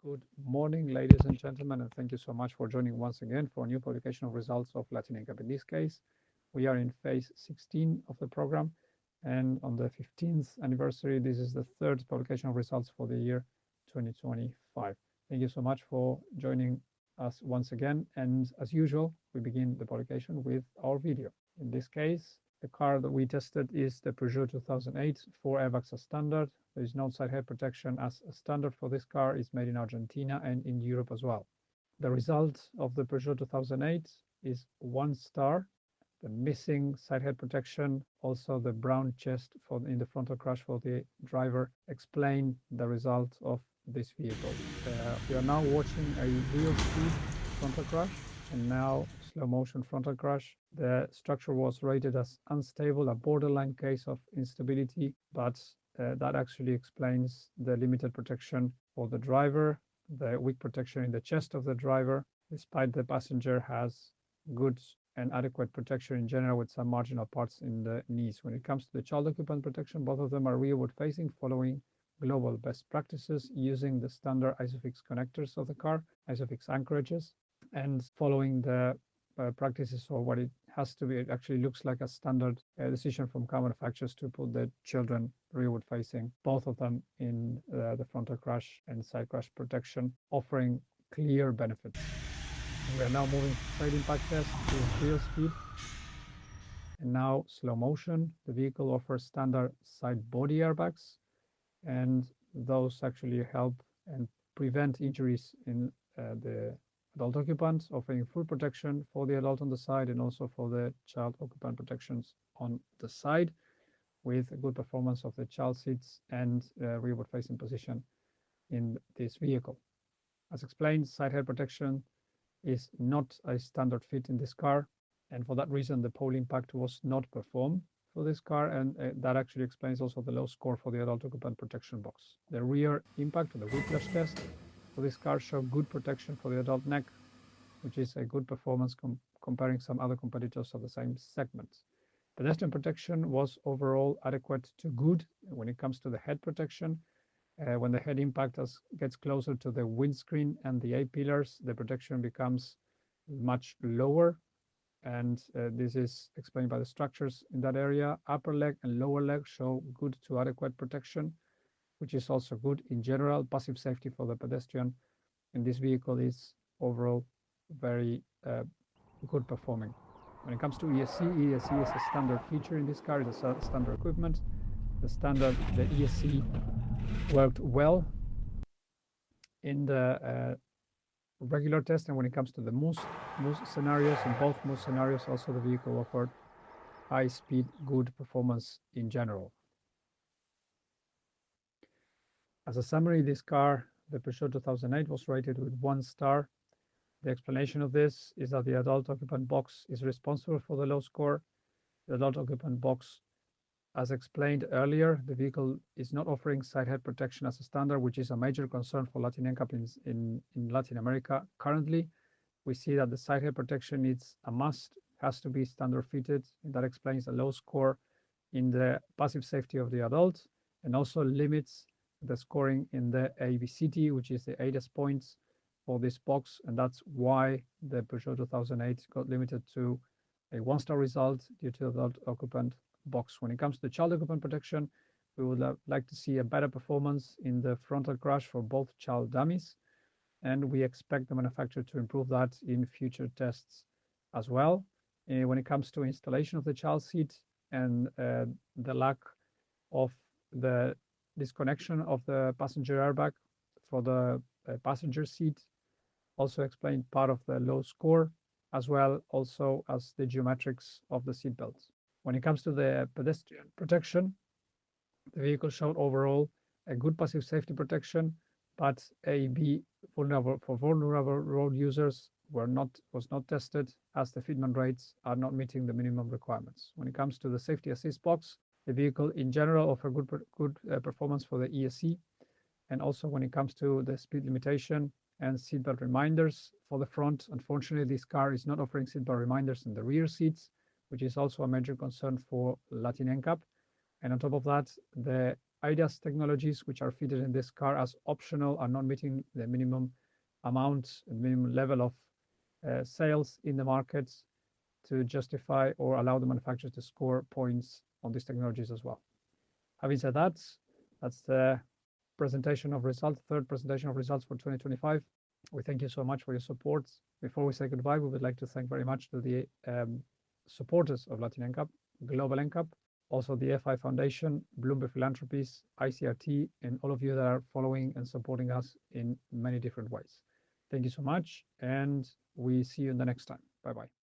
Good morning, ladies and gentlemen, and thank you so much for joining once again for a new publication of results of LatinNCAP. In this case, we are in phase 16 of the program, and on the 15th anniversary, this is the third publication of results for the year 2025. Thank you so much for joining us once again, and as usual, we begin the publication with our video. In this case, the car that we tested is the Peugeot 2008, 4 airbags as standard. There is no side head protection as a standard for this car. It's made in Argentina and in Europe as well. The result of the Peugeot 2008 is 1 star. The missing side head protection, also the brown chest in the frontal crash for the driver, explain the result of this vehicle. We are now watching a real speed frontal crash and now slow motion frontal crash. The structure was rated as unstable, a borderline case of instability, but that actually explains the limited protection for the driver, the weak protection in the chest of the driver, despite the passenger has good and adequate protection in general with some marginal parts in the knees. When it comes to the child occupant protection, both of them are rearward facing, following global best practices using the standard ISOFIX connectors of the car, ISOFIX anchorages, and following the practices or what it has to be. It actually looks like a standard decision from car manufacturers to put the children rearward facing, both of them in the frontal crash and side crash protection, offering clear benefits. We are now moving to side impact test with real speed. And now slow motion. The vehicle offers standard side body airbags, and those actually help and prevent injuries in the adult occupant, offering full protection for the adult on the side and also for the child occupant protections on the side, with a good performance of the child seats and rearward facing position in this vehicle. As explained, side head protection is not a standard fit in this car, and for that reason the pole impact was not performed for this car, and that actually explains also the low score for the adult occupant protection box. The rear impact, or the whiplash test, for this car showed good protection for the adult neck, which is a good performance comparing some other competitors of the same segment. Pedestrian protection was overall adequate to good. When it comes to the head protection, when the head impact gets closer to the windscreen and the A-pillars, the protection becomes much lower, and this is explained by the structures in that area. Upper leg and lower leg show good to adequate protection, which is also good in general. Passive safety for the pedestrian in this vehicle is overall very good performing. When it comes to ESC is a standard feature in this car. It's a standard equipment. The ESC worked well in the regular test, and when it comes to the moose scenarios, in both moose scenarios also the vehicle offered high speed, good performance in general. As a summary, this car, the Peugeot 2008, was rated with 1 star. The explanation of this is that the adult occupant box is responsible for the low score. The adult occupant box, as explained earlier, the vehicle is not offering side head protection as a standard, which is a major concern for LatinNCAP in Latin America. Currently, we see that the side head protection is a must, has to be standard fitted, and that explains the low score in the passive safety of the adult, and also limits the scoring in the ABCT, which is the ADAS points for this box, and that's why the Peugeot 2008 got limited to a 1-star result due to the adult occupant box. When it comes to child occupant protection, we would like to see a better performance in the frontal crash for both child dummies, and we expect the manufacturer to improve that in future tests as well. When it comes to installation of the child seat and the lack of the disconnection of the passenger airbag for the passenger seat also explained part of the low score, as well also as the geometrics of the seat belts. When it comes to the pedestrian protection, the vehicle showed overall a good passive safety protection, but vulnerable road users was not tested, as the fitment rates are not meeting the minimum requirements. When it comes to the safety assist box, the vehicle in general offered good performance for the ESC, and also when it comes to the speed limitation and seatbelt reminders for the front. Unfortunately, this car is not offering seatbelt reminders in the rear seats, which is also a major concern for LatinNCAP. And on top of that, the ADAS technologies, which are fitted in this car as optional, are not meeting the minimum amount and minimum level of sales in the markets to justify or allow the manufacturers to score points on these technologies as well. Having said that, that's the presentation of results, third presentation of results for 2025. We thank you so much for your support. Before we say goodbye, we would like to thank very much to the supporters of LatinNCAP, Global NCAP, also the FI Foundation, Bloomberg Philanthropies, ICRT, and all of you that are following and supporting us in many different ways. Thank you so much, and we see you in the next time. Bye-bye.